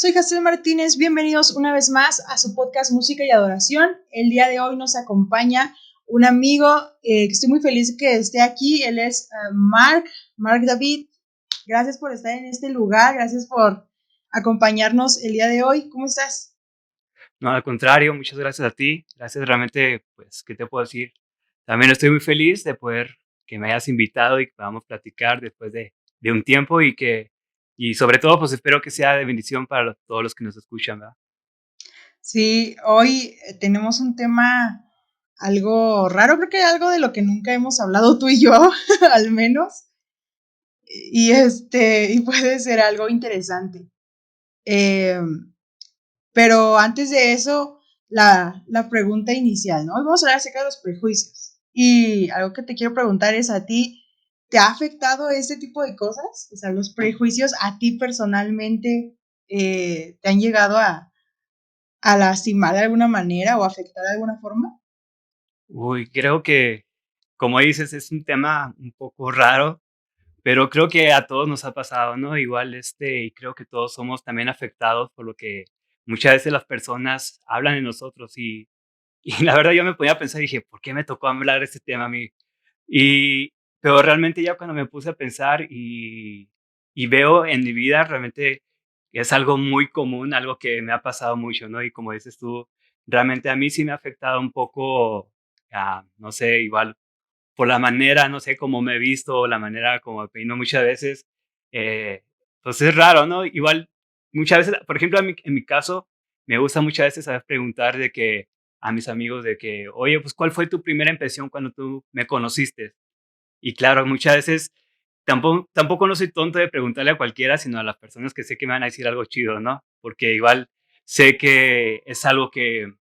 soy Jaciel Martínez, bienvenidos una vez más a su podcast Música y Adoración. El día de hoy nos acompaña un amigo que estoy muy feliz que esté aquí, él es Mark David. Gracias por estar en este lugar, gracias por acompañarnos el día de hoy. ¿Cómo estás? No, al contrario, muchas gracias a ti. Gracias realmente, pues, ¿qué te puedo decir? También estoy muy feliz de poder que me hayas invitado y que podamos platicar después de un tiempo y sobre todo, pues espero que sea de bendición para todos los que nos escuchan, ¿verdad? Sí, hoy tenemos un tema algo raro, creo que algo de lo que nunca hemos hablado tú y yo, al menos, y puede ser algo interesante. Eh, pero antes de eso, la pregunta inicial, ¿no? Hoy vamos a hablar acerca de los prejuicios. Y algo que te quiero preguntar es a ti, ¿te ha afectado este tipo de cosas? O sea, los prejuicios a ti personalmente te han llegado a lastimar de alguna manera o afectar de alguna forma. Uy, creo que, como dices, es un tema un poco raro, pero creo que a todos nos ha pasado, ¿no? Igual, y creo que todos somos también afectados por lo que muchas veces las personas hablan de nosotros y la verdad yo me ponía a pensar y dije, ¿por qué me tocó hablar de este tema a mí? Y, pero realmente ya cuando me puse a pensar y veo en mi vida, realmente es algo muy común, algo que me ha pasado mucho, ¿no? Y como dices tú, realmente a mí sí me ha afectado un poco, no sé, igual por la manera, no sé, cómo me he visto, o la manera como me peino muchas veces, eh, pues es raro, ¿no? Igual muchas veces, por ejemplo, en mi caso, me gusta muchas veces saber preguntar de que a mis amigos de que, oye, pues, ¿cuál fue tu primera impresión cuando tú me conociste? Y claro, muchas veces tampoco no soy tonto de preguntarle a cualquiera, sino a las personas que sé que me van a decir algo chido, ¿no? Porque igual sé que es algo que,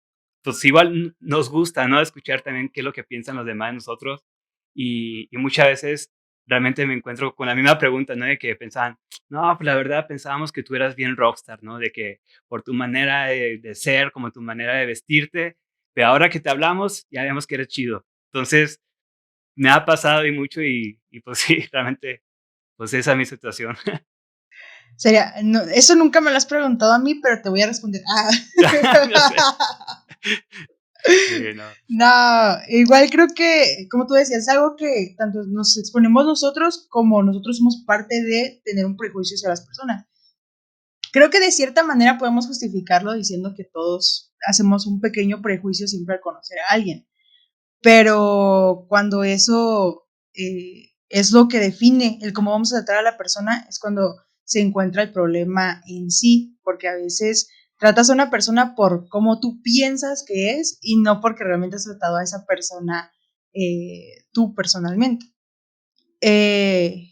pues igual nos gusta, ¿no? Escuchar también qué es lo que piensan los demás de nosotros. Y muchas veces realmente me encuentro con la misma pregunta, ¿no? De que pensaban, no, pues la verdad pensábamos que tú eras bien rockstar, ¿no? De que por tu manera de ser, como tu manera de vestirte, pero ahora que te hablamos, ya vemos que eres chido. Entonces, me ha pasado y mucho y pues sí, realmente, pues esa es mi situación. Sería, no, eso nunca me lo has preguntado a mí, pero te voy a responder. No sé. Sí, no. No, igual creo que, como tú decías, es algo que tanto nos exponemos nosotros como nosotros somos parte de tener un prejuicio hacia las personas. Creo que de cierta manera podemos justificarlo diciendo que todos hacemos un pequeño prejuicio siempre al conocer a alguien, pero cuando eso es lo que define el cómo vamos a tratar a la persona, es cuando se encuentra el problema en sí, porque a veces tratas a una persona por cómo tú piensas que es y no porque realmente has tratado a esa persona tú personalmente. Eh,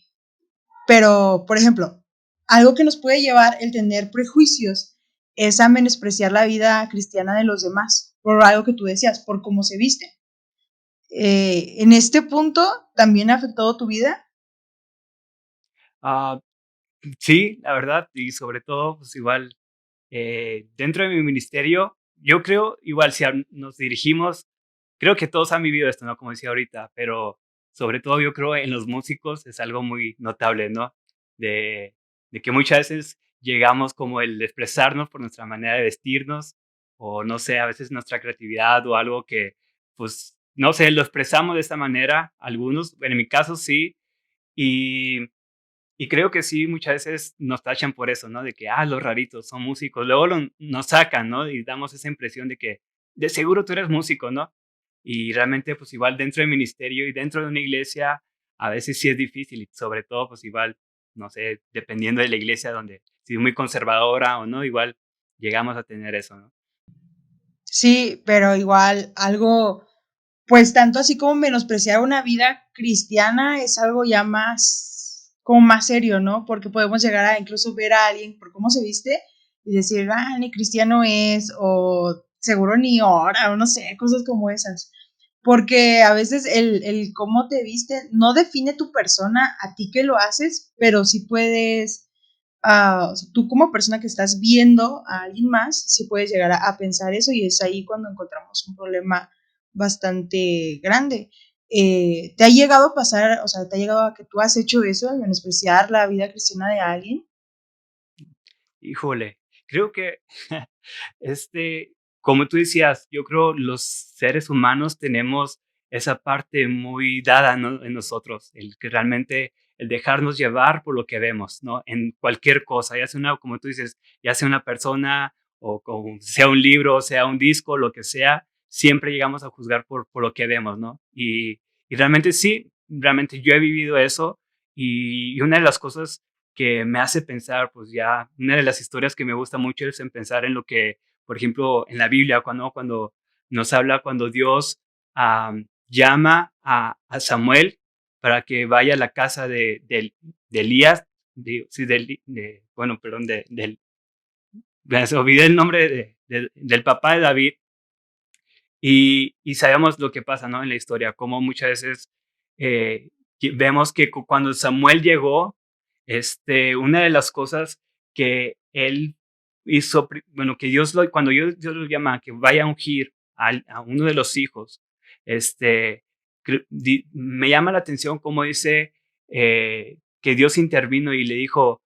pero, por ejemplo, algo que nos puede llevar el tener prejuicios es a menospreciar la vida cristiana de los demás, por algo que tú decías, por cómo se visten. En este punto, ¿también ha afectado tu vida? Ah, sí, la verdad, y sobre todo, pues igual, dentro de mi ministerio, yo creo, igual si nos dirigimos, creo que todos han vivido esto, ¿no? Como decía ahorita, pero sobre todo yo creo en los músicos es algo muy notable, ¿no? De, de que muchas veces llegamos como el expresarnos por nuestra manera de vestirnos o no sé, a veces nuestra creatividad o algo que, pues, no sé, lo expresamos de esta manera, algunos, en mi caso sí, y y creo que sí, muchas veces nos tachan por eso, ¿no? De que, los raritos son músicos. Luego nos sacan, ¿no? Y damos esa impresión de que de seguro tú eres músico, ¿no? Y realmente, pues igual dentro del ministerio y dentro de una iglesia, a veces sí es difícil. Y sobre todo, pues igual, no sé, dependiendo de la iglesia donde, si es muy conservadora o no, igual llegamos a tener eso, ¿no? Sí, pero igual algo, pues tanto así como menospreciar una vida cristiana es algo ya más, como más serio, ¿no? Porque podemos llegar a incluso ver a alguien por cómo se viste y decir, ni cristiano es, o seguro ni ora, o no sé, cosas como esas. Porque a veces el cómo te viste no define tu persona, a ti que lo haces, pero sí puedes, o sea, tú como persona que estás viendo a alguien más, sí puedes llegar a pensar eso y es ahí cuando encontramos un problema bastante grande. ¿Te ha llegado a pasar, o sea, te ha llegado a que tú has hecho eso, a menospreciar la vida cristiana de alguien? Híjole. creo que, como tú decías, yo creo los seres humanos tenemos esa parte muy dada, ¿no? En nosotros, el que realmente, el dejarnos llevar por lo que vemos, ¿no? En cualquier cosa, ya sea una, como tú dices, ya sea una persona o sea un libro, sea un disco, lo que sea, siempre llegamos a juzgar por lo que vemos, ¿no? Y realmente sí, realmente yo he vivido eso y una de las cosas que me hace pensar, pues ya, una de las historias que me gusta mucho es en pensar en lo que, por ejemplo, en la Biblia, cuando nos habla, cuando Dios llama a Samuel para que vaya a la casa de Elías, sí, bueno, perdón, se olvidé el nombre del papá de David, y sabemos lo que pasa, ¿no? En la historia, como muchas veces vemos que cuando Samuel llegó, una de las cosas que él hizo, bueno, que cuando Dios lo llama, que vaya a ungir a uno de los hijos, me llama la atención cómo dice que Dios intervino y le dijo,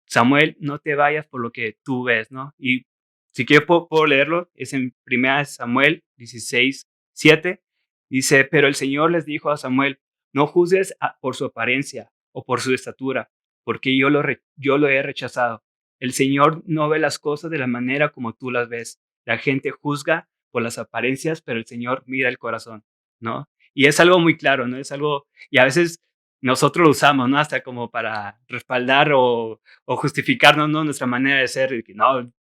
Samuel, no te vayas por lo que tú ves, ¿no? Y si quieres puedo leerlo, es en 1 Samuel 16:7. Dice, pero el Señor les dijo a Samuel, no juzgues por su apariencia o por su estatura, porque yo lo he rechazado. El Señor no ve las cosas de la manera como tú las ves. La gente juzga por las apariencias, pero el Señor mira el corazón, ¿no? Y es algo muy claro, ¿no? Es algo, y a veces nosotros lo usamos, ¿no? Hasta como para respaldar o justificarnos, ¿no? Nuestra manera de ser, que no,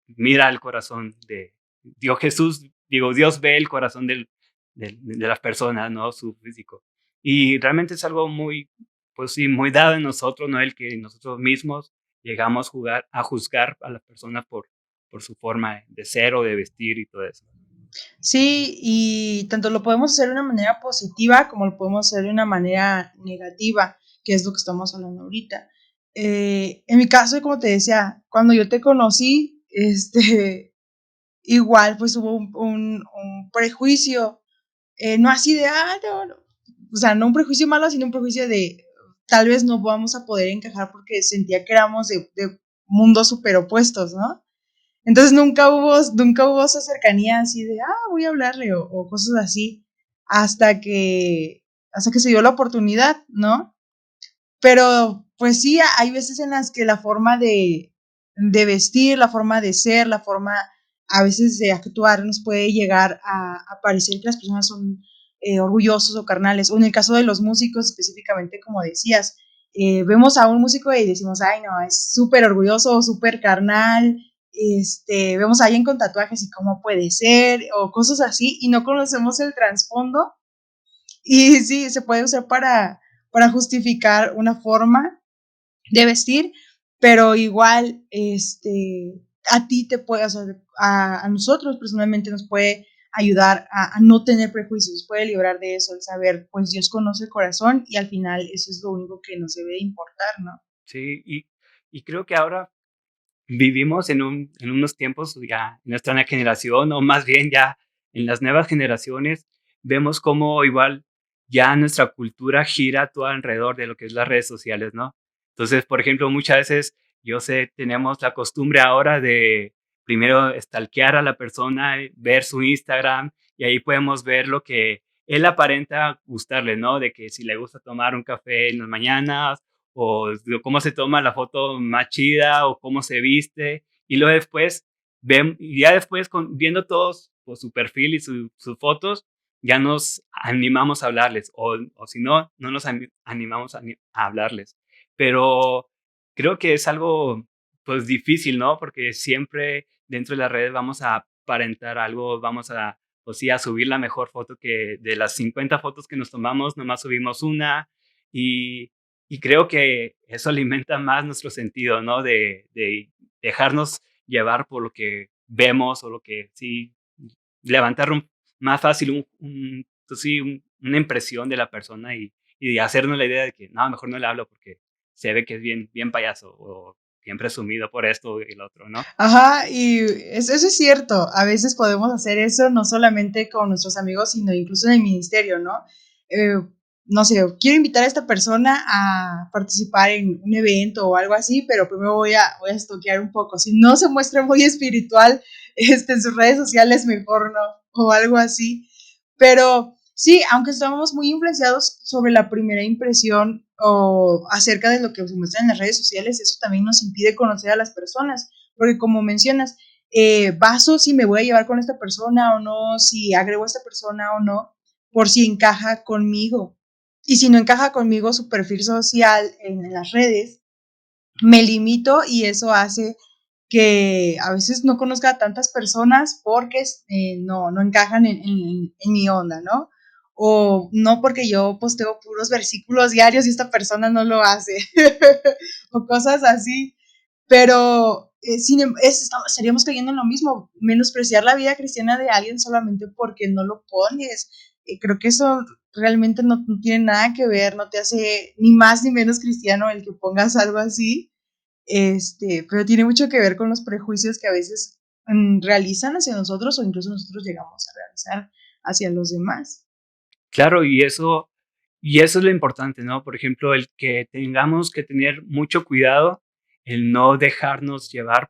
mira el corazón de Dios Jesús, digo, Dios ve el corazón de las personas, ¿no? Su físico. Y realmente es algo muy, pues sí, muy dado en nosotros, ¿no? El que nosotros mismos llegamos a juzgar a las personas por su forma de ser o de vestir y todo eso. Sí, y tanto lo podemos hacer de una manera positiva como lo podemos hacer de una manera negativa, que es lo que estamos hablando ahorita. En mi caso, como te decía, cuando yo te conocí, igual pues hubo un prejuicio, no así de, no, o sea, no un prejuicio malo, sino un prejuicio de tal vez no vamos a poder encajar porque sentía que éramos de mundos super opuestos, ¿no? Entonces nunca hubo esa cercanía así de, voy a hablarle o cosas así, hasta que, hasta que se dio la oportunidad, ¿no? Pero pues sí, hay veces en las que la forma de vestir, la forma de ser, la forma a veces de actuar nos puede llegar a parecer que las personas son orgullosos o carnales. O en el caso de los músicos específicamente, como decías, vemos a un músico y decimos, ay no, es súper orgulloso, súper carnal. Vemos a alguien con tatuajes y cómo puede ser, o cosas así, y no conocemos el trasfondo. Y sí, se puede usar para justificar una forma de vestir, pero igual, a ti te puede, o sea, a nosotros personalmente nos puede ayudar a no tener prejuicios, nos puede librar de eso, el saber, pues Dios conoce el corazón y al final eso es lo único que nos debe importar, ¿no? Sí, y creo que ahora vivimos en unos tiempos ya, en nuestra generación, o más bien ya en las nuevas generaciones, vemos cómo igual ya nuestra cultura gira todo alrededor de lo que es las redes sociales, ¿no? Entonces, por ejemplo, muchas veces, yo sé, tenemos la costumbre ahora de primero stalkear a la persona, ver su Instagram, y ahí podemos ver lo que él aparenta gustarle, ¿no? De que si le gusta tomar un café en las mañanas, o cómo se toma la foto más chida o cómo se viste, y luego después ya después viendo todos pues, su perfil y sus fotos, ya nos animamos a hablarles, o si no, no nos animamos a hablarles. Pero creo que es algo pues difícil, ¿no? Porque siempre dentro de las redes vamos a aparentar algo, vamos a, pues sí, a subir la mejor foto, que de las 50 fotos que nos tomamos, nomás subimos una, y y creo que eso alimenta más nuestro sentido, ¿no? De dejarnos llevar por lo que vemos, o lo que sí, levantar más fácil pues sí, una impresión de la persona, y hacernos la idea de que no, mejor no le hablo porque se ve que es bien, bien payaso o bien presumido por esto y lo otro, ¿no? Ajá, y eso es cierto. A veces podemos hacer eso no solamente con nuestros amigos, sino incluso en el ministerio, ¿no? Eh, no sé, quiero invitar a esta persona a participar en un evento o algo así, pero primero voy a estoquear un poco. Si no se muestra muy espiritual en sus redes sociales, mejor no, o algo así. Pero sí, aunque estamos muy influenciados sobre la primera impresión o acerca de lo que se muestra en las redes sociales, eso también nos impide conocer a las personas, porque como mencionas, baso si me voy a llevar con esta persona o no, si agrego a esta persona o no, por si encaja conmigo. Y si no encaja conmigo su perfil social en las redes, me limito y eso hace que a veces no conozca a tantas personas porque no encajan en mi onda, ¿no? O no porque yo posteo puros versículos diarios y esta persona no lo hace, o cosas así. Pero estaríamos cayendo en lo mismo, menospreciar la vida cristiana de alguien solamente porque no lo pones. Creo que eso realmente no tiene nada que ver, no te hace ni más ni menos cristiano el que pongas algo así. Pero tiene mucho que ver con los prejuicios que a veces realizan hacia nosotros o incluso nosotros llegamos a realizar hacia los demás. Claro, y eso es lo importante, ¿no? Por ejemplo, el que tengamos que tener mucho cuidado, el no dejarnos llevar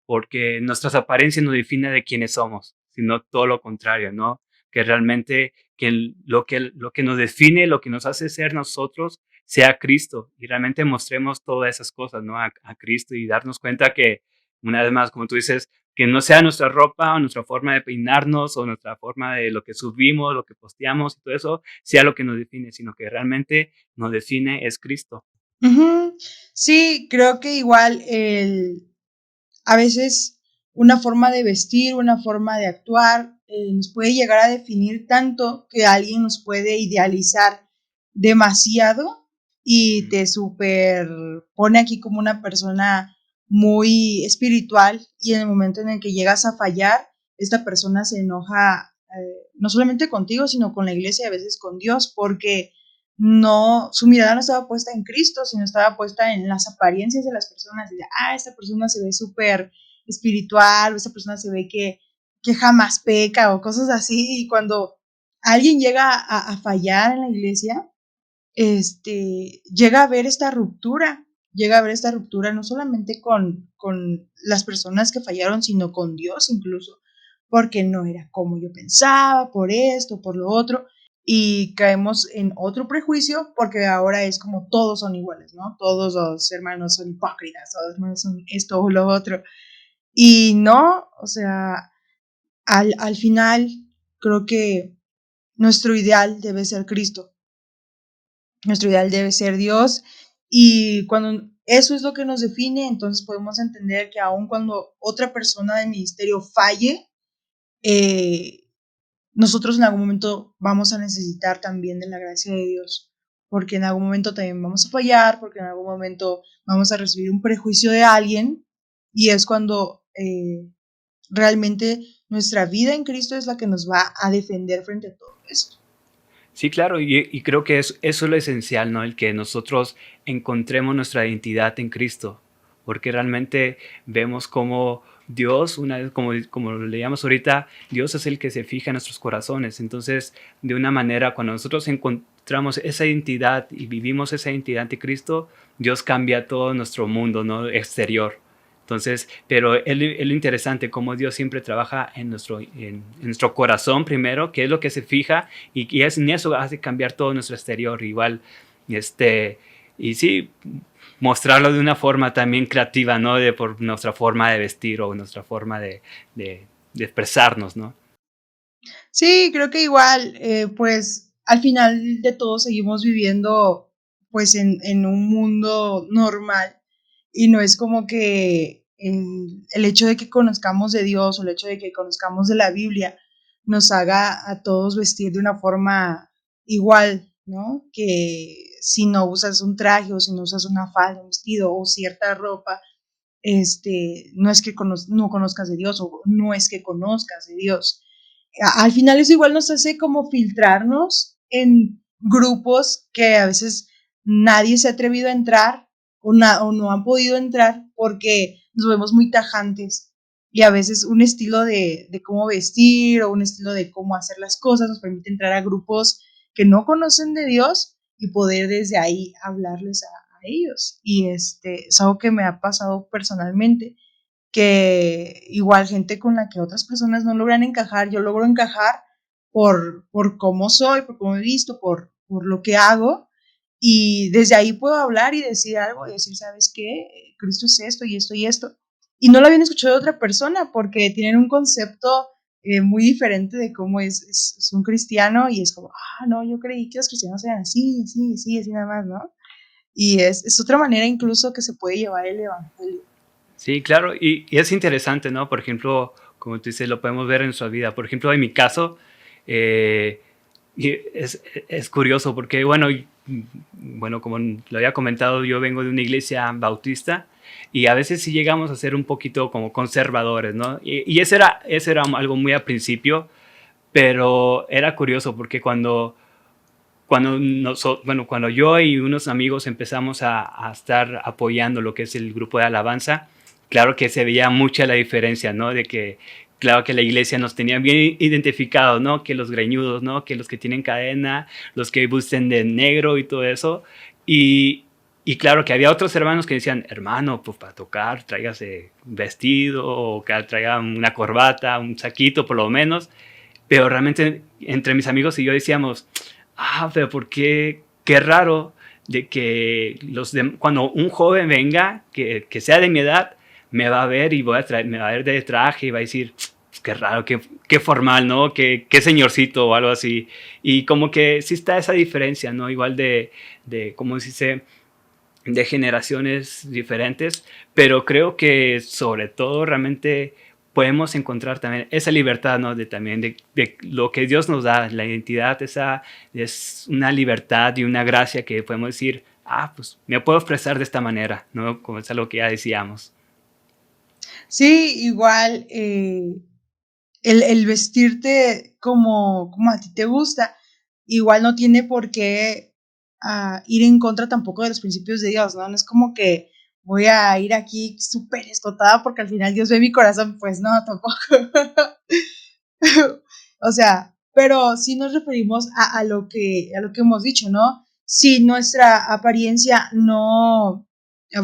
porque nuestras apariencias no definen de quiénes somos, sino todo lo contrario, ¿no? Que realmente lo que nos define, lo que nos hace ser nosotros, sea Cristo y realmente mostremos todas esas cosas, ¿no? A Cristo y darnos cuenta que, una vez más, como tú dices, que no sea nuestra ropa o nuestra forma de peinarnos o nuestra forma de lo que subimos, lo que posteamos y todo eso, sea lo que nos define, sino que realmente nos define es Cristo. Uh-huh. Sí, creo que igual a veces una forma de vestir, una forma de actuar, nos puede llegar a definir tanto que alguien nos puede idealizar demasiado y te super pone aquí como una persona muy espiritual y en el momento en el que llegas a fallar, esta persona se enoja no solamente contigo, sino con la iglesia y a veces con Dios, porque no, su mirada no estaba puesta en Cristo, sino estaba puesta en las apariencias de las personas. Y de, esta persona se ve súper espiritual, o esta persona se ve que jamás peca, o cosas así. Y cuando alguien llega a fallar en la iglesia, llega a ver esta ruptura, no solamente con las personas que fallaron, sino con Dios incluso, porque no era como yo pensaba, por esto, por lo otro, y caemos en otro prejuicio, porque ahora es como todos son iguales, ¿no? Todos los hermanos son hipócritas, todos los hermanos son esto o lo otro, y no, o sea, al final creo que nuestro ideal debe ser Cristo. Nuestro ideal debe ser Dios y cuando eso es lo que nos define, entonces podemos entender que aun cuando otra persona del ministerio falle, eh, nosotros en algún momento vamos a necesitar también de la gracia de Dios, porque en algún momento también vamos a fallar, porque en algún momento vamos a recibir un prejuicio de alguien y es cuando realmente nuestra vida en Cristo es la que nos va a defender frente a todo esto. Sí, claro, y creo que eso es lo esencial, ¿no? El que nosotros encontremos nuestra identidad en Cristo, porque realmente vemos como Dios, una vez, como lo leíamos ahorita, Dios es el que se fija en nuestros corazones. Entonces, de una manera, cuando nosotros encontramos esa identidad y vivimos esa identidad ante Cristo, Dios cambia todo nuestro mundo, ¿no? Exterior. Entonces, pero es lo interesante, cómo Dios siempre trabaja en nuestro corazón primero, que es lo que se fija, y en eso hace cambiar todo nuestro exterior. Igual, y sí, mostrarlo de una forma también creativa, ¿no? Por nuestra forma de vestir o nuestra forma de expresarnos, ¿no? Sí, creo que igual, pues al final de todo seguimos viviendo pues en un mundo normal y no es como que el hecho de que conozcamos de Dios o el hecho de que conozcamos de la Biblia nos haga a todos vestir de una forma igual, ¿no? Que si no usas un traje o si no usas una falda, un vestido o cierta ropa, no es que no conozcas de Dios o no es que conozcas de Dios. Al final eso igual nos hace como filtrarnos en grupos que a veces nadie se ha atrevido a entrar o no han podido entrar porque nos vemos muy tajantes y a veces un estilo de cómo vestir o un estilo de cómo hacer las cosas nos permite entrar a grupos que no conocen de Dios y poder desde ahí hablarles a ellos. Y es algo que me ha pasado personalmente, que igual gente con la que otras personas no logran encajar, yo logro encajar por cómo soy, por cómo he visto, por lo que hago, y desde ahí puedo hablar y decir algo y decir, ¿sabes qué? Cristo es esto y esto y esto. Y no lo habían escuchado de otra persona porque tienen un concepto muy diferente de cómo es un cristiano, y es como, no, yo creí que los cristianos eran así, así, así, así nada más, ¿no? Y es otra manera incluso que se puede llevar el evangelio. Sí, claro, y es interesante, ¿no? Por ejemplo, como tú dices, lo podemos ver en su vida. Por ejemplo, en mi caso, eh, es curioso porque, bueno, como lo había comentado, yo vengo de una iglesia bautista y a veces sí llegamos a ser un poquito como conservadores, ¿no? Y eso era algo muy al principio, pero era curioso porque cuando yo y unos amigos empezamos a estar apoyando lo que es el grupo de alabanza, claro que se veía mucha la diferencia, ¿no? De que, claro que la iglesia nos tenía bien identificados, ¿no? Que los greñudos, ¿no? Que los que tienen cadena, los que visten de negro y todo eso. Y claro que había otros hermanos que decían, hermano, pues para tocar, tráigase un vestido, o que traiga una corbata, un saquito por lo menos. Pero realmente entre mis amigos y yo decíamos, pero ¿por qué? Qué raro de que cuando un joven venga, que sea de mi edad, me va a ver y me va a ver de traje y va a decir, qué raro, qué formal, ¿no? Qué señorcito o algo así. Y como que sí está esa diferencia, ¿no? Igual como se dice, de generaciones diferentes, pero creo que sobre todo realmente podemos encontrar también esa libertad, ¿no? De lo que Dios nos da, la identidad, esa es una libertad y una gracia que podemos decir, pues me puedo expresar de esta manera, ¿no? Como es algo que ya decíamos. Sí, igual el vestirte como a ti te gusta, igual no tiene por qué ir en contra tampoco de los principios de Dios, ¿no? No es como que voy a ir aquí súper escotada porque al final Dios ve mi corazón, pues no, tampoco. O sea, pero sí nos referimos a lo que hemos dicho, ¿no? Si nuestra apariencia no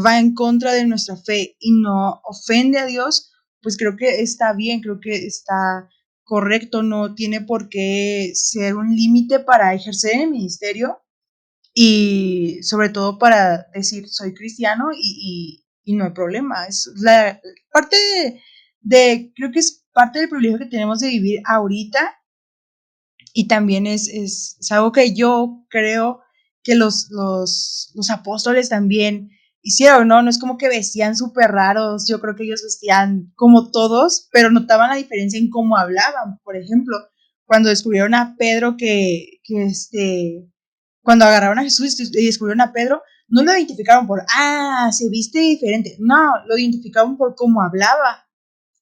va en contra de nuestra fe y no ofende a Dios, pues creo que está bien, creo que está correcto, no tiene por qué ser un límite para ejercer el ministerio, y sobre todo para decir soy cristiano y no hay problema. Es la parte creo que es parte del privilegio que tenemos de vivir ahorita, y también es algo que yo creo que los apóstoles también hicieron, ¿no? No es como que vestían súper raros, yo creo que ellos vestían como todos, pero notaban la diferencia en cómo hablaban. Por ejemplo, cuando descubrieron a Pedro cuando agarraron a Jesús y descubrieron a Pedro, no lo identificaron por, se viste diferente, no, lo identificaron por cómo hablaba.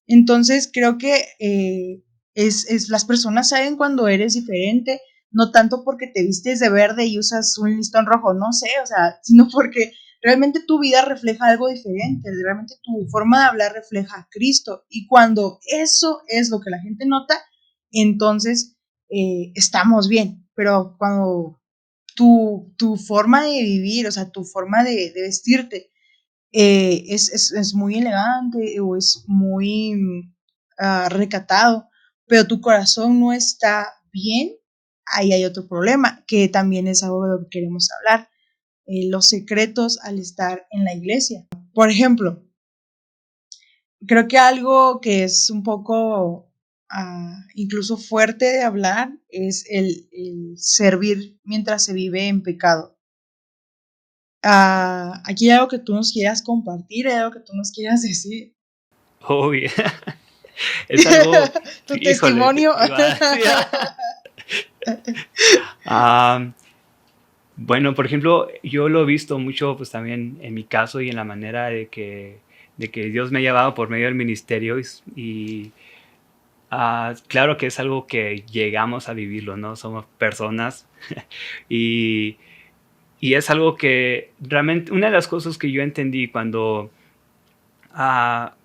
Entonces creo que las personas saben cuando eres diferente, no tanto porque te vistes de verde y usas un listón rojo, no sé, o sea, sino porque realmente tu vida refleja algo diferente, realmente tu forma de hablar refleja a Cristo, y cuando eso es lo que la gente nota, entonces estamos bien. Pero cuando tu forma de vivir, o sea, tu forma de vestirte, es muy elegante o es muy recatado, pero tu corazón no está bien, ahí hay otro problema, que también es algo de lo que queremos hablar, los secretos al estar en la iglesia. Por ejemplo, creo que algo que es un poco incluso fuerte de hablar es el servir mientras se vive en pecado. Aquí hay algo que tú nos quieras compartir, hay algo que tú nos quieras decir. Obvio. Es algo, Tu híjole, testimonio. Bueno, por ejemplo, yo lo he visto mucho, pues también en mi caso y en la manera de que Dios me ha llevado por medio del ministerio y claro que es algo que llegamos a vivirlo, ¿no? Somos personas y, y es algo que realmente, una de las cosas que yo entendí ah,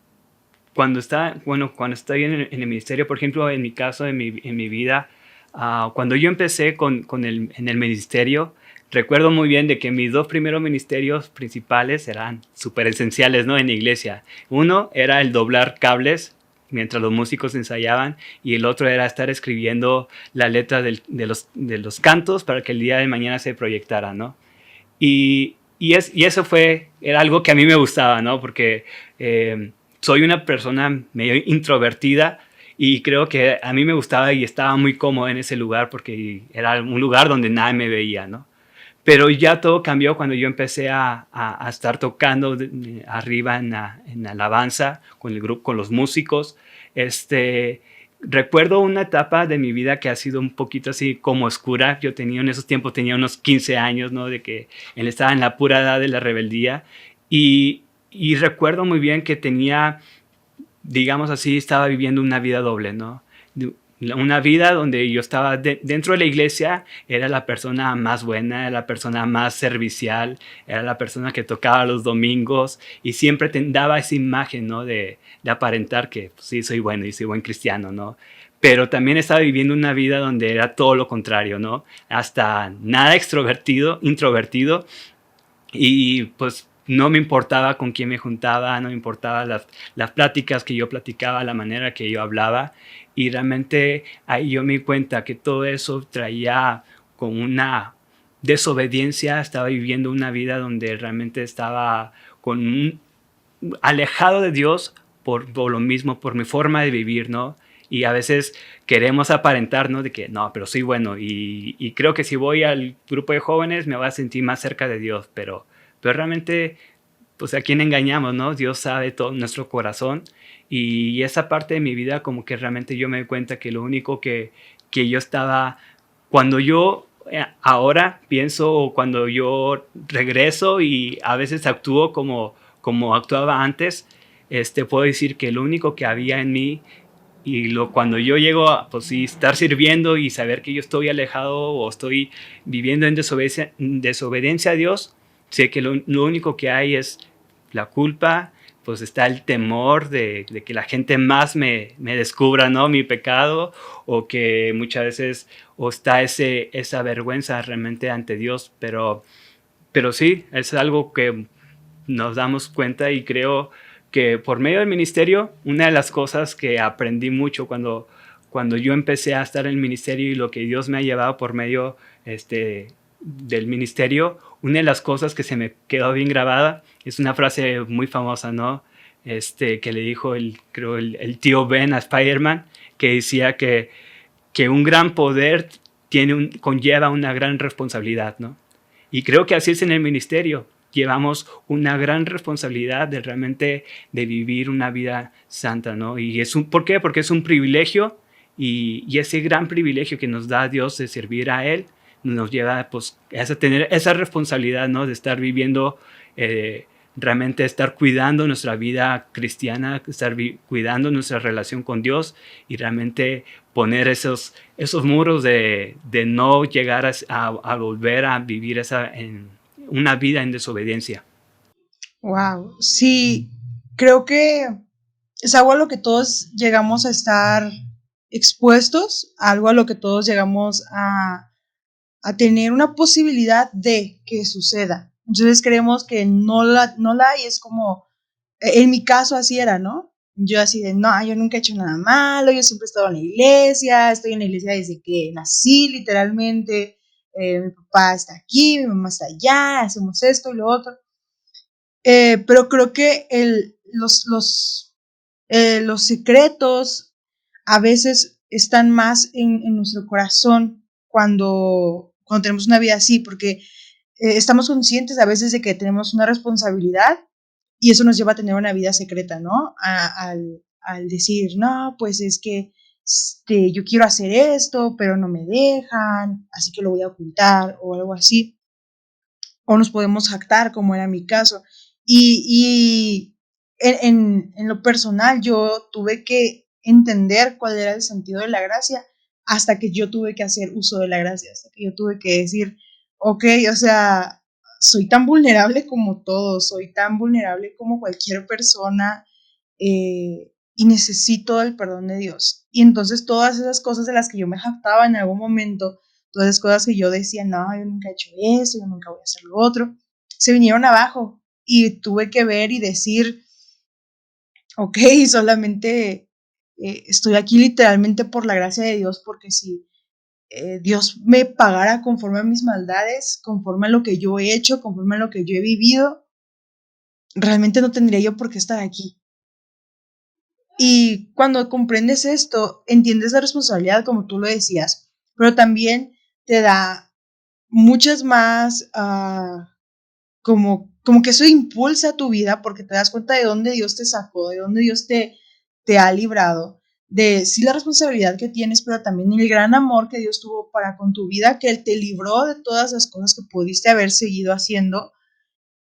cuando estoy en el ministerio, por ejemplo, en mi caso, en mi vida, Cuando yo empecé en el ministerio, recuerdo muy bien de que mis dos primeros ministerios principales eran súper esenciales, ¿no? En la iglesia. Uno era el doblar cables mientras los músicos ensayaban, y el otro era estar escribiendo la letra de los cantos para que el día de mañana se proyectara, ¿no? Y eso era algo que a mí me gustaba, ¿no? Porque soy una persona medio introvertida, y creo que a mí me gustaba y estaba muy cómodo en ese lugar porque era un lugar donde nadie me veía, ¿no? Pero ya todo cambió cuando yo empecé a estar tocando arriba en alabanza con el grupo, con los músicos. Este, recuerdo una etapa de mi vida que ha sido un poquito así como oscura. Yo tenía en esos tiempos, tenía unos 15 años, ¿no? De que él estaba en la pura edad de la rebeldía. Y recuerdo muy bien que tenía, digamos así, estaba viviendo una vida doble, ¿no? Una vida donde yo estaba dentro de la iglesia, era la persona más buena, era la persona más servicial, era la persona que tocaba los domingos y siempre daba esa imagen, ¿no? De aparentar que pues, sí, soy bueno y soy buen cristiano, ¿no? Pero también estaba viviendo una vida donde era todo lo contrario, ¿no? Hasta nada extrovertido, introvertido, y pues no me importaba con quién me juntaba, no me importaba las pláticas que yo platicaba, la manera que yo hablaba, y realmente ahí yo me di cuenta que todo eso traía con una desobediencia. Estaba viviendo una vida donde realmente estaba alejado de Dios por lo mismo, por mi forma de vivir, ¿no? Y a veces queremos aparentar, ¿no? De que no, pero soy bueno, y creo que si voy al grupo de jóvenes me voy a sentir más cerca de Dios, pero realmente, pues a quién engañamos, ¿no? Dios sabe todo nuestro corazón, y esa parte de mi vida como que realmente yo me doy cuenta que lo único que yo estaba, cuando yo ahora pienso, o cuando yo regreso y a veces actúo como actuaba antes, puedo decir que lo único que había en mí, cuando yo llego a pues, sí, estar sirviendo y saber que yo estoy alejado o estoy viviendo en desobediencia a Dios, sé que lo único que hay es la culpa, pues está el temor de que la gente más me descubra, ¿no? Mi pecado, o que muchas veces o está esa vergüenza realmente ante Dios, pero sí, es algo que nos damos cuenta, y creo que por medio del ministerio, una de las cosas que aprendí mucho cuando yo empecé a estar en el ministerio y lo que Dios me ha llevado por medio del ministerio, una de las cosas que se me quedó bien grabada es una frase muy famosa, ¿no? Que le dijo creo el tío Ben a Spider-Man, que decía que un gran poder conlleva una gran responsabilidad, ¿no? Y creo que así es en el ministerio. Llevamos una gran responsabilidad de realmente de vivir una vida santa, ¿no? Y ¿por qué? Porque es un privilegio, y ese gran privilegio que nos da Dios de servir a Él nos lleva pues, a tener esa responsabilidad, ¿no? De estar viviendo, realmente estar cuidando nuestra vida cristiana, estar cuidando nuestra relación con Dios, y realmente poner esos muros de no llegar a volver a vivir una vida en desobediencia. Wow, sí, creo que es algo a lo que todos llegamos a estar expuestos, algo a lo que todos llegamos a tener una posibilidad de que suceda. Entonces creemos que no la hay, es como, en mi caso así era, ¿no? Yo así de, no, yo nunca he hecho nada malo, yo siempre he estado en la iglesia, estoy en la iglesia desde que nací, literalmente, mi papá está aquí, mi mamá está allá, hacemos esto y lo otro. Pero creo que los secretos a veces están más en nuestro corazón cuando tenemos una vida así, porque estamos conscientes a veces de que tenemos una responsabilidad, y eso nos lleva a tener una vida secreta, ¿no? Al decir, no, pues es que yo quiero hacer esto, pero no me dejan, así que lo voy a ocultar o algo así. O nos podemos jactar, como era mi caso. Y en lo personal, yo tuve que entender cuál era el sentido de la gracia hasta que yo tuve que hacer uso de la gracia, hasta que yo tuve que decir, ok, o sea, soy tan vulnerable como todos, soy tan vulnerable como cualquier persona, y necesito el perdón de Dios. Y entonces todas esas cosas de las que yo me jactaba en algún momento, todas esas cosas que yo decía, no, yo nunca he hecho eso, yo nunca voy a hacer lo otro, se vinieron abajo y tuve que ver y decir, ok, solamente estoy aquí literalmente por la gracia de Dios, porque si Dios me pagara conforme a mis maldades, conforme a lo que yo he hecho, conforme a lo que yo he vivido, realmente no tendría yo por qué estar aquí. Y cuando comprendes esto, entiendes la responsabilidad, como tú lo decías, pero también te da muchas más, como que eso impulsa tu vida porque te das cuenta de dónde Dios te sacó, de dónde Dios te ha librado, de sí la responsabilidad que tienes, pero también el gran amor que Dios tuvo para con tu vida, que Él te libró de todas las cosas que pudiste haber seguido haciendo.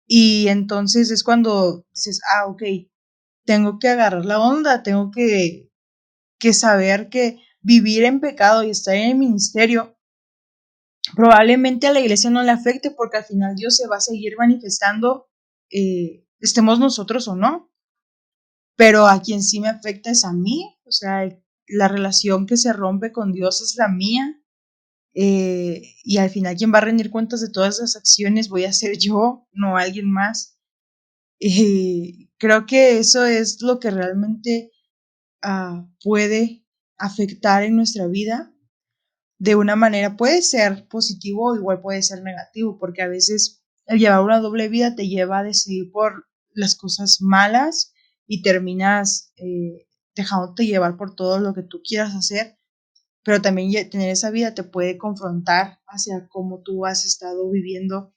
Y entonces es cuando dices, ok, tengo que agarrar la onda, tengo que saber que vivir en pecado y estar en el ministerio probablemente a la iglesia no le afecte porque al final Dios se va a seguir manifestando, estemos nosotros o no, pero a quien sí me afecta es a mí, o sea, la relación que se rompe con Dios es la mía, y al final quien va a rendir cuentas de todas esas acciones voy a ser yo, no alguien más. Creo que eso es lo que realmente puede afectar en nuestra vida de una manera, puede ser positivo o igual puede ser negativo, porque a veces el llevar una doble vida te lleva a decidir por las cosas malas y terminas dejándote llevar por todo lo que tú quieras hacer, pero también tener esa vida te puede confrontar hacia cómo tú has estado viviendo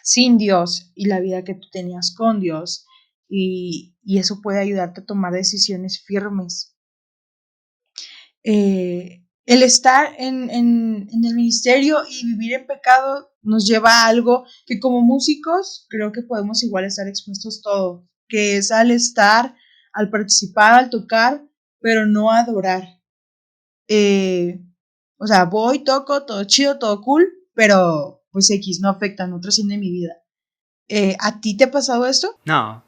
sin Dios y la vida que tú tenías con Dios, y eso puede ayudarte a tomar decisiones firmes. El estar en el ministerio y vivir en pecado nos lleva a algo que como músicos creo que podemos igual estar expuestos todo, que es al estar, al participar, al tocar, pero no adorar. O sea, voy, toco, todo chido, todo cool, pero pues X no afecta, no trasciende mi vida. ¿A ti te ha pasado esto? No,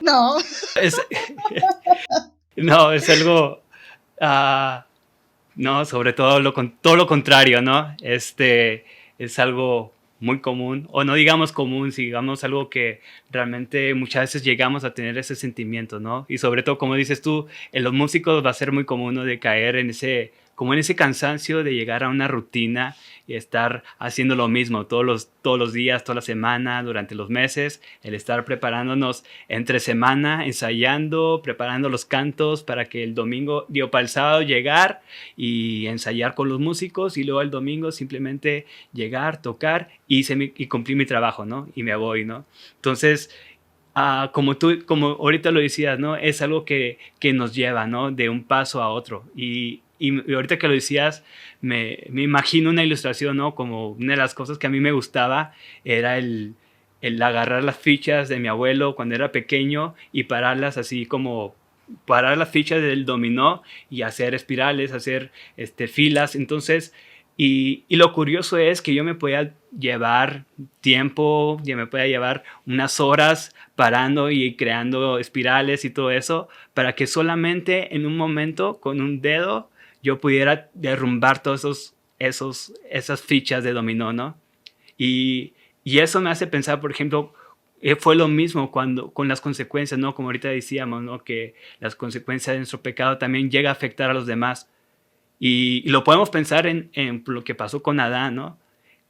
No. es, no, es algo, no, sobre todo todo lo contrario, ¿no? Es algo muy común, o no digamos común, si digamos algo que realmente muchas veces llegamos a tener ese sentimiento, ¿no? Y sobre todo, como dices tú, en los músicos va a ser muy común, ¿no? De caer en como en ese cansancio de llegar a una rutina y estar haciendo lo mismo todos los días, toda la semana, durante los meses, el estar preparándonos entre semana, ensayando, preparando los cantos para que el domingo, para el sábado llegar y ensayar con los músicos y luego el domingo simplemente llegar, tocar y cumplir mi trabajo, ¿no? Y me voy, ¿no? Entonces, como ahorita lo decías, ¿no? Es algo que nos lleva, ¿no? De un paso a otro. Y ahorita que lo decías, me imagino una ilustración, ¿no? Como una de las cosas que a mí me gustaba era el agarrar las fichas de mi abuelo cuando era pequeño y pararlas así como parar las fichas del dominó y hacer espirales, hacer filas. Entonces, y lo curioso es que yo me podía llevar tiempo, ya me podía llevar unas horas parando y creando espirales y todo eso, para que solamente en un momento con un dedo yo pudiera derrumbar todos esas fichas de dominó, ¿no? Y eso me hace pensar, por ejemplo, fue lo mismo con las consecuencias, ¿no? Como ahorita decíamos, ¿no? Que las consecuencias de nuestro pecado también llega a afectar a los demás. Y lo podemos pensar en lo que pasó con Adán, ¿no?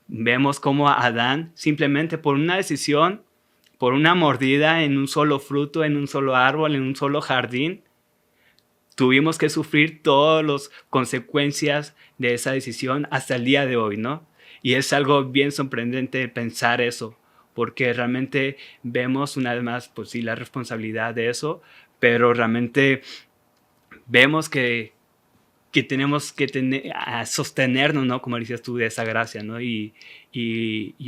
Vemos cómo Adán, simplemente por una decisión, por una mordida en un solo fruto, en un solo árbol, en un solo jardín, tuvimos que sufrir todas las consecuencias de esa decisión hasta el día de hoy, ¿no? Y es algo bien sorprendente pensar eso, porque realmente vemos una vez más, pues sí, la responsabilidad de eso, pero realmente vemos que tenemos que sostenernos, ¿no? Como decías tú, de esa gracia, ¿no? Y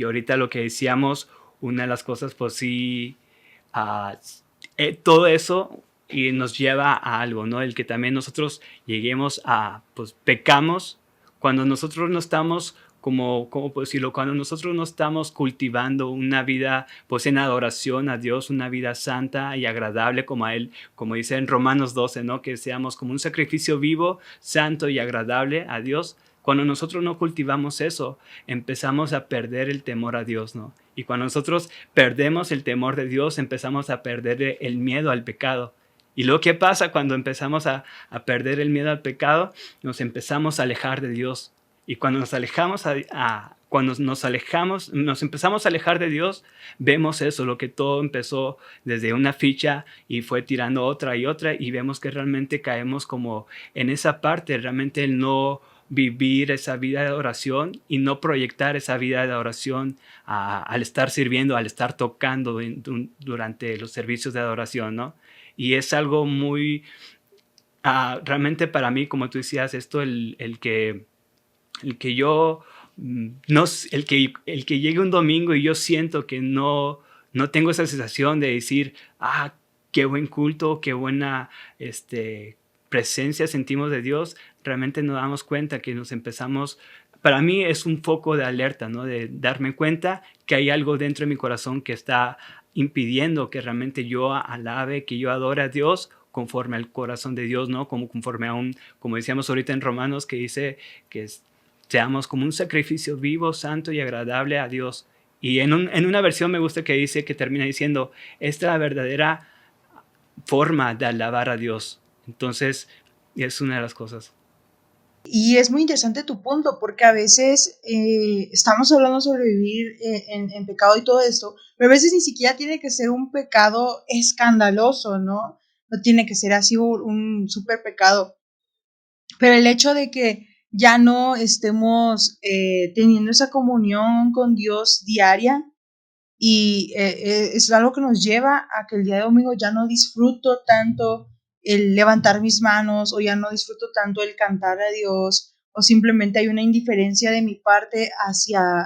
ahorita lo que decíamos, una de las cosas, pues sí, uh, todo eso y nos lleva a algo, ¿no? El que también nosotros lleguemos a, pues pecamos cuando nosotros no estamos ¿cómo puedo decirlo? Cuando nosotros no estamos cultivando una vida pues en adoración a Dios, una vida santa y agradable como a Él, como dice en Romanos 12, ¿no? Que seamos como un sacrificio vivo, santo y agradable a Dios. Cuando nosotros no cultivamos eso, empezamos a perder el temor a Dios, ¿no? Y cuando nosotros perdemos el temor de Dios, empezamos a perder el miedo al pecado. Y luego, ¿qué pasa cuando empezamos a perder el miedo al pecado? Nos empezamos a alejar de Dios. Y cuando nos empezamos a alejar de Dios, vemos eso, lo que todo empezó desde una ficha y fue tirando otra y otra, y vemos que realmente caemos como en esa parte, realmente el no vivir esa vida de oración y no proyectar esa vida de oración al estar sirviendo, al estar tocando durante los servicios de adoración, ¿no? Y es algo muy, realmente para mí, como tú decías, esto, el que yo, no, el que llegue un domingo y yo siento que no tengo esa sensación de decir, qué buen culto, qué buena presencia sentimos de Dios, realmente nos damos cuenta que nos empezamos, para mí es un foco de alerta, ¿no? De darme cuenta que hay algo dentro de mi corazón que está impidiendo que realmente yo alabe, que yo adore a Dios conforme al corazón de Dios, ¿no? Como conforme a como decíamos ahorita en Romanos, que dice que seamos como un sacrificio vivo, santo y agradable a Dios. Y en una versión me gusta que dice, que termina diciendo, esta es la verdadera forma de alabar a Dios. Entonces, es una de las cosas. Y es muy interesante tu punto, porque a veces estamos hablando sobre vivir en pecado y todo esto, pero a veces ni siquiera tiene que ser un pecado escandaloso, ¿no? No tiene que ser así un súper pecado. Pero el hecho de que ya no estemos teniendo esa comunión con Dios diaria, y es algo que nos lleva a que el día de domingo ya no disfruto tanto el levantar mis manos, o ya no disfruto tanto el cantar a Dios, o simplemente hay una indiferencia de mi parte hacia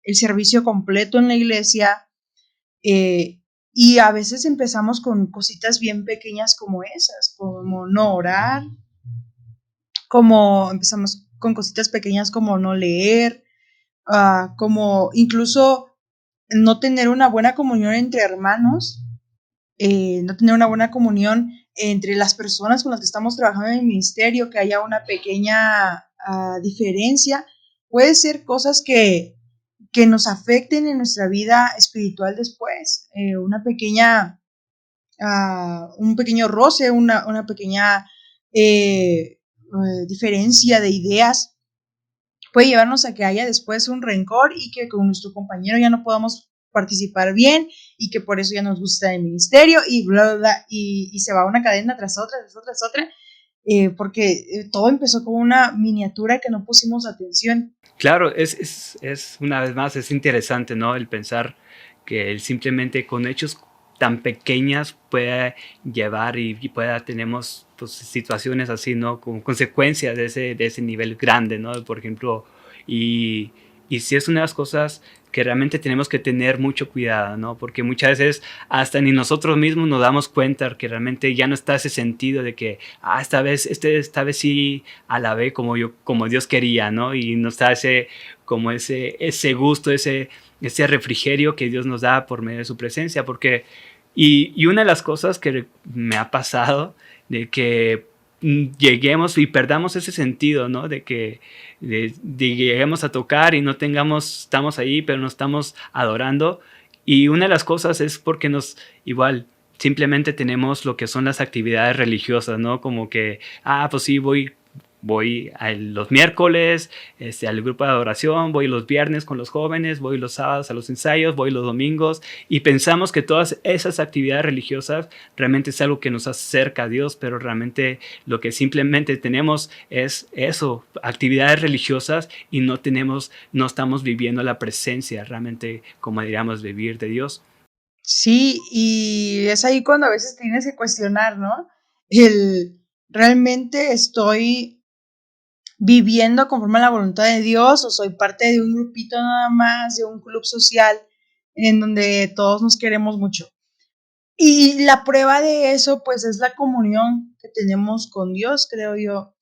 el servicio completo en la iglesia. Y a veces empezamos con cositas bien pequeñas como esas, como no orar, como empezamos con cositas pequeñas como no leer, como incluso no tener una buena comunión entre hermanos, no tener una buena comunión entre las personas con las que estamos trabajando en el ministerio, que haya una pequeña diferencia. Puede ser cosas que nos afecten en nuestra vida espiritual después. Un pequeño roce, una pequeña diferencia de ideas puede llevarnos a que haya después un rencor, y que con nuestro compañero ya no podamos participar bien, y que por eso ya nos gusta el ministerio, y bla, bla, bla, y se va una cadena tras otra, porque todo empezó con una miniatura que no pusimos atención. Claro, es una vez más, es interesante, ¿no? El pensar que él simplemente con hechos tan pequeñas puede llevar y tenemos pues, situaciones así, ¿no? Como consecuencias de ese nivel grande, ¿no? Por ejemplo, y, y sí es una de las cosas que realmente tenemos que tener mucho cuidado, ¿no? Porque muchas veces hasta ni nosotros mismos nos damos cuenta que realmente ya no está ese sentido de que, esta vez sí alabé como Dios quería, ¿no? Y nos da ese gusto, ese refrigerio que Dios nos da por medio de su presencia, porque y una de las cosas que me ha pasado de que lleguemos y perdamos ese sentido, ¿no? De lleguemos a tocar y no estamos ahí, pero no estamos adorando. Y una de las cosas es porque igual, simplemente tenemos lo que son las actividades religiosas, ¿no? Como que, pues sí, voy los miércoles al grupo de adoración, voy los viernes con los jóvenes, voy los sábados a los ensayos, voy los domingos, y pensamos que todas esas actividades religiosas realmente es algo que nos acerca a Dios, pero realmente lo que simplemente tenemos es eso, actividades religiosas, y no estamos viviendo la presencia realmente, como diríamos, vivir de Dios. Sí, y es ahí cuando a veces tienes que cuestionar, ¿no? ¿Realmente estoy viviendo conforme a la voluntad de Dios, o soy parte de un grupito nada más, de un club social en donde todos nos queremos mucho? Y la prueba de eso, pues, es la comunión que tenemos con Dios, creo yo,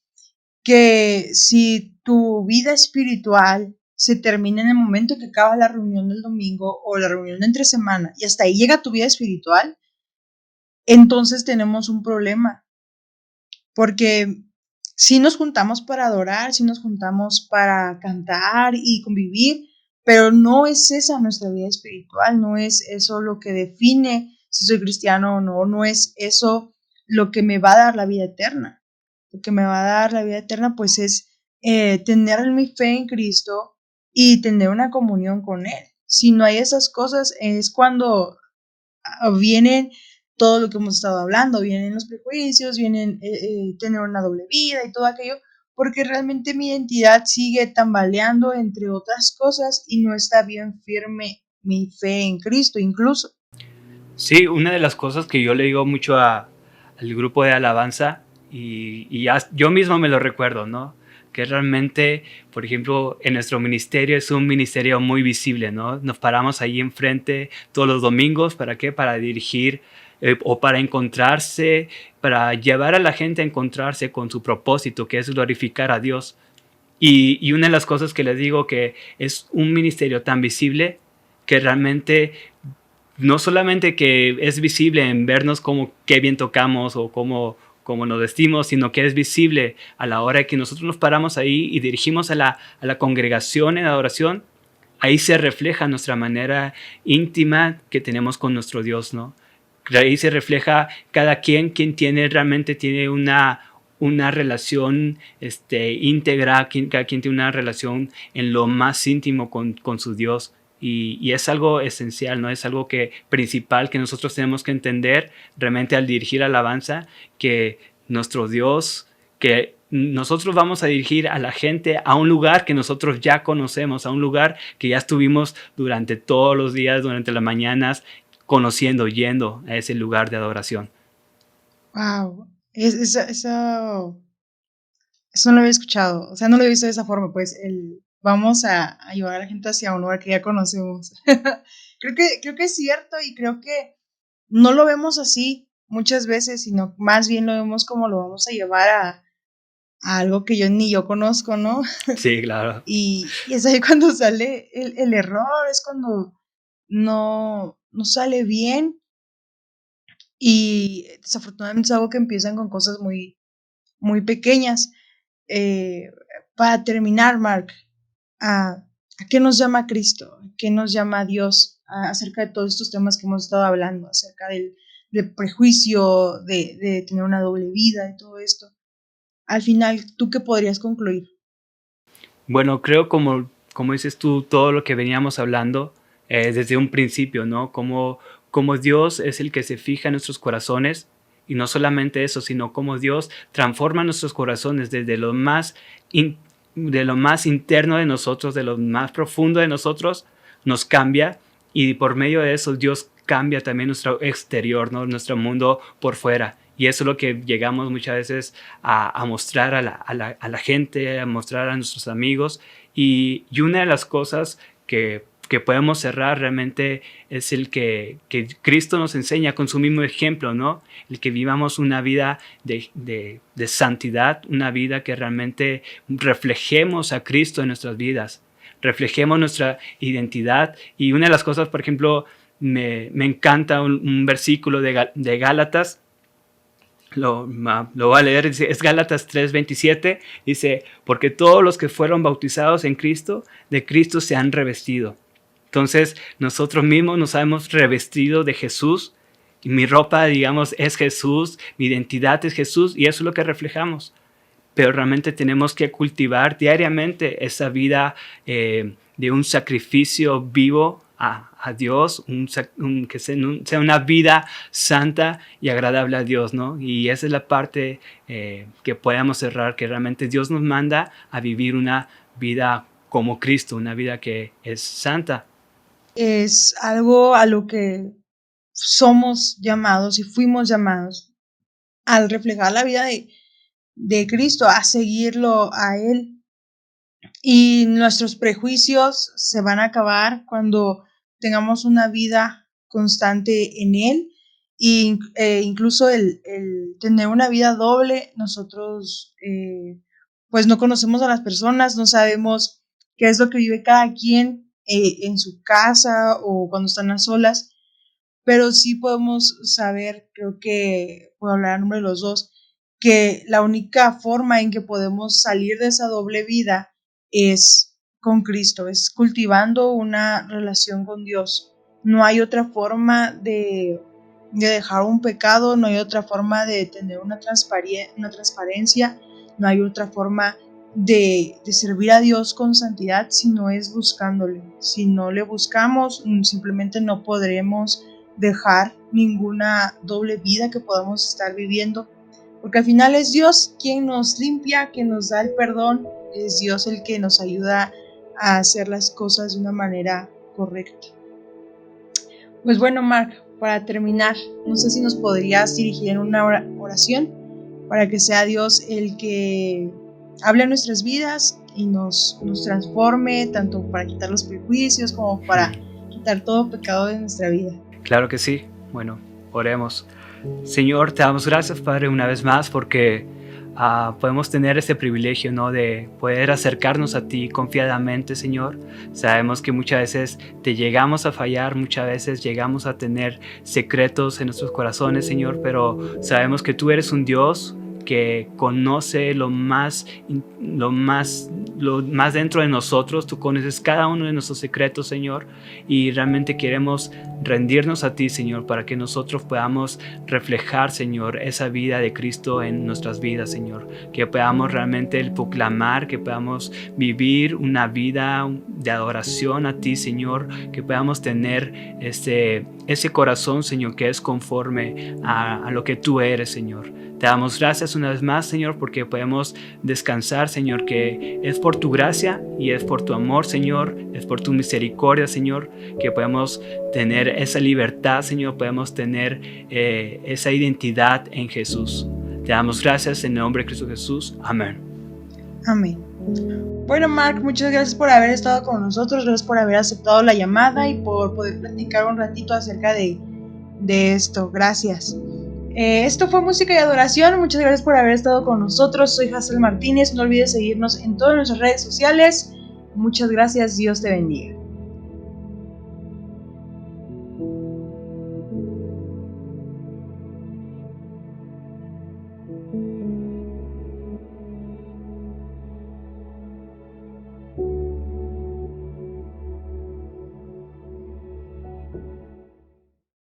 que si tu vida espiritual se termina en el momento que acaba la reunión del domingo o la reunión de entre semana y hasta ahí llega tu vida espiritual, entonces tenemos un problema. Porque sí nos juntamos para adorar, sí nos juntamos para cantar y convivir, pero no es esa nuestra vida espiritual, no es eso lo que define si soy cristiano o no, no es eso lo que me va a dar la vida eterna. Lo que me va a dar la vida eterna pues es tener mi fe en Cristo y tener una comunión con Él. Si no hay esas cosas es cuando vienen todo lo que hemos estado hablando, vienen los prejuicios, vienen tener una doble vida y todo aquello, porque realmente mi identidad sigue tambaleando entre otras cosas y no está bien firme mi fe en Cristo incluso. Sí, una de las cosas que yo le digo mucho al grupo de alabanza, y yo mismo me lo recuerdo, ¿no? Que realmente, por ejemplo, en nuestro ministerio es un ministerio muy visible, ¿no? Nos paramos ahí enfrente todos los domingos, ¿para qué? Para dirigir o para encontrarse, para llevar a la gente a encontrarse con su propósito, que es glorificar a Dios. Y una de las cosas que les digo que es un ministerio tan visible que realmente no solamente que es visible en vernos como qué bien tocamos o cómo nos vestimos, sino que es visible a la hora que nosotros nos paramos ahí y dirigimos a la congregación en adoración. Ahí se refleja nuestra manera íntima que tenemos con nuestro Dios, ¿no? Ahí se refleja cada quien tiene realmente tiene una relación íntegra, cada quien tiene una relación en lo más íntimo con su Dios. Y es algo esencial, ¿no? Es algo principal que nosotros tenemos que entender realmente al dirigir alabanza, que nuestro Dios, que nosotros vamos a dirigir a la gente a un lugar que nosotros ya conocemos, a un lugar que ya estuvimos durante todos los días, durante las mañanas, conociendo, yendo a ese lugar de adoración. Wow, eso no lo había escuchado, o sea, no lo he visto de esa forma, pues vamos a llevar a la gente hacia un lugar que ya conocemos. creo que es cierto y creo que no lo vemos así muchas veces, sino más bien lo vemos como lo vamos a llevar a algo que yo ni yo conozco, ¿no? Sí, claro. Y es ahí cuando sale el error, es cuando no sale bien y desafortunadamente es algo que empiezan con cosas muy, muy pequeñas. Eh, para terminar, Mark, ¿a qué nos llama Cristo? ¿A qué nos llama Dios acerca de todos estos temas que hemos estado hablando? Acerca del prejuicio, de tener una doble vida y todo esto. Al final, ¿tú qué podrías concluir? Bueno, creo como dices tú, todo lo que veníamos hablando desde un principio, ¿no? Como Dios es el que se fija en nuestros corazones y no solamente eso, sino como Dios transforma nuestros corazones desde in- de lo más interno de nosotros, de lo más profundo de nosotros, nos cambia y por medio de eso Dios cambia también nuestro exterior, ¿no? Nuestro mundo por fuera. Y eso es lo que llegamos muchas veces a mostrar a la gente, a mostrar a nuestros amigos. Y una de las cosas que podemos cerrar realmente es el que Cristo nos enseña con su mismo ejemplo, ¿no? El que vivamos una vida de santidad, una vida que realmente reflejemos a Cristo en nuestras vidas, reflejemos nuestra identidad. Y una de las cosas, por ejemplo, me encanta un versículo de Gálatas, lo voy a leer, es Gálatas 3:27, dice, porque todos los que fueron bautizados en Cristo, de Cristo se han revestido. Entonces, nosotros mismos nos hemos revestido de Jesús, y mi ropa, digamos, es Jesús, mi identidad es Jesús, y eso es lo que reflejamos. Pero realmente tenemos que cultivar diariamente esa vida de un sacrificio vivo a Dios, que sea una vida santa y agradable a Dios, ¿no? Y esa es la parte que podemos cerrar, que realmente Dios nos manda a vivir una vida como Cristo, una vida que es santa. Es algo a lo que somos llamados y fuimos llamados al reflejar la vida de Cristo, a seguirlo a Él. Y nuestros prejuicios se van a acabar cuando tengamos una vida constante en Él. Incluso el tener una vida doble, nosotros pues no conocemos a las personas, no sabemos qué es lo que vive cada quien en su casa o cuando están a solas, pero sí podemos saber, creo que puedo hablar a nombre de los dos, que la única forma en que podemos salir de esa doble vida es con Cristo, es cultivando una relación con Dios. No hay otra forma de dejar un pecado, no hay otra forma de tener una transparencia, no hay otra forma de servir a Dios con santidad si no es buscándole. Si no le buscamos, simplemente no podremos dejar ninguna doble vida que podamos estar viviendo, porque al final es Dios quien nos limpia, quien nos da el perdón, es Dios el que nos ayuda a hacer las cosas de una manera correcta. Pues bueno, Mark, para terminar, no sé si nos podrías dirigir en una oración para que sea Dios el que hable en nuestras vidas y nos transforme, tanto para quitar los prejuicios como para quitar todo pecado de nuestra vida. Claro que sí. Bueno, oremos. Señor, te damos gracias, Padre, una vez más porque podemos tener este privilegio, ¿no?, de poder acercarnos a ti confiadamente, Señor. Sabemos que muchas veces te llegamos a fallar, muchas veces llegamos a tener secretos en nuestros corazones, Señor, pero sabemos que tú eres un Dios que conoce lo más dentro de nosotros. Tú conoces cada uno de nuestros secretos, Señor, y realmente queremos rendirnos a ti, Señor, para que nosotros podamos reflejar, Señor, esa vida de Cristo en nuestras vidas, Señor, que podamos realmente proclamar, que podamos vivir una vida de adoración a ti, Señor, que podamos tener ese corazón, Señor, que es conforme a lo que tú eres, Señor. Te damos gracias una vez más, Señor, porque podemos descansar, Señor, que es por tu gracia y es por tu amor, Señor, es por tu misericordia, Señor, que podemos tener esa libertad, Señor, podemos tener esa identidad en Jesús. Te damos gracias en el nombre de Cristo Jesús. Amén. Amén. Bueno, Mark, muchas gracias por haber estado con nosotros, gracias por haber aceptado la llamada y por poder platicar un ratito acerca de esto. Gracias. Esto fue Música y Adoración. Muchas gracias por haber estado con nosotros. Soy Hazel Martínez. No olvides seguirnos en todas nuestras redes sociales. Muchas gracias. Dios te bendiga.